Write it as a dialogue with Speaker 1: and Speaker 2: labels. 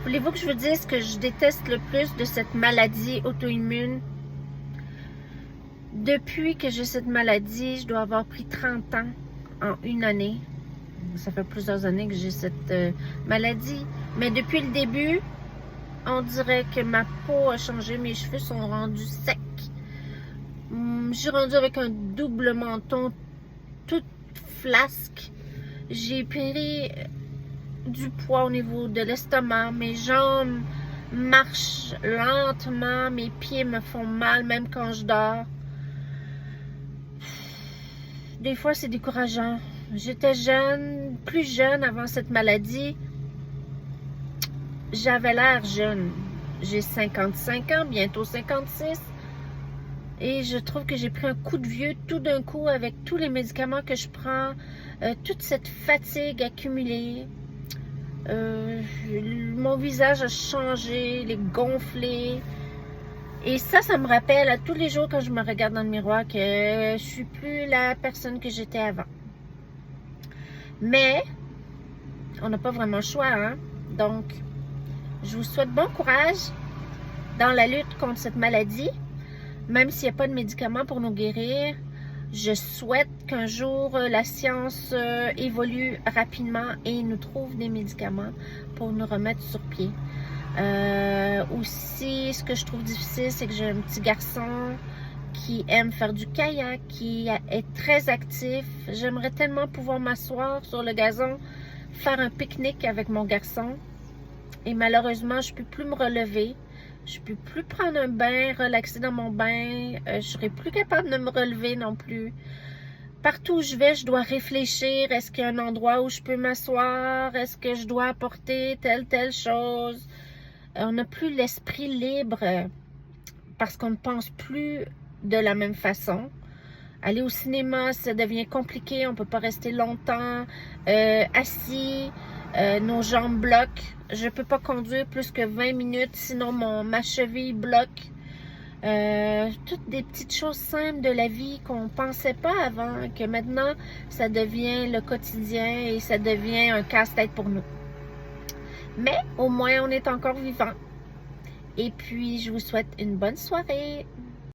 Speaker 1: Voulez-vous que je vous dise ce que je déteste le plus de cette maladie auto-immune? Depuis que j'ai cette maladie, je dois avoir pris 30 ans en une année. Ça fait plusieurs années que j'ai cette maladie. Mais depuis le début, on dirait que ma peau a changé, mes cheveux sont rendus secs. J'ai rendu avec un double menton, tout flasque. J'ai pris du poids au niveau de l'estomac. Mes jambes marchent lentement. Mes pieds me font mal même quand je dors. Des fois, c'est décourageant. J'étais jeune, plus jeune avant cette maladie. J'avais l'air jeune. J'ai 55 ans, bientôt 56. Et je trouve que j'ai pris un coup de vieux tout d'un coup avec tous les médicaments que je prends, toute cette fatigue accumulée. Mon visage a changé, il est gonflé. Et ça me rappelle à tous les jours quand je me regarde dans le miroir que je suis plus la personne que j'étais avant. Mais, on n'a pas vraiment le choix, hein? Donc, je vous souhaite bon courage dans la lutte contre cette maladie. Même s'il n'y a pas de médicaments pour nous guérir, je souhaite qu'un jour la science évolue rapidement et nous trouve des médicaments pour nous remettre sur pied. Aussi, ce que je trouve difficile, c'est que j'ai un petit garçon qui aime faire du kayak, qui est très actif. J'aimerais tellement pouvoir m'asseoir sur le gazon, faire un pique-nique avec mon garçon. Et malheureusement, je ne peux plus me relever. Je ne peux plus prendre un bain, relaxer dans mon bain. Je ne serai plus capable de me relever non plus. Partout où je vais, je dois réfléchir. Est-ce qu'il y a un endroit où je peux m'asseoir? Est-ce que je dois apporter telle chose? On n'a plus l'esprit libre parce qu'on ne pense plus de la même façon. Aller au cinéma, ça devient compliqué. On ne peut pas rester longtemps assis. Nos jambes bloquent. Je ne peux pas conduire plus que 20 minutes, sinon ma cheville bloque. Toutes des petites choses simples de la vie qu'on ne pensait pas avant, que maintenant, ça devient le quotidien et ça devient un casse-tête pour nous. Mais au moins, on est encore vivant. Et puis, je vous souhaite une bonne soirée.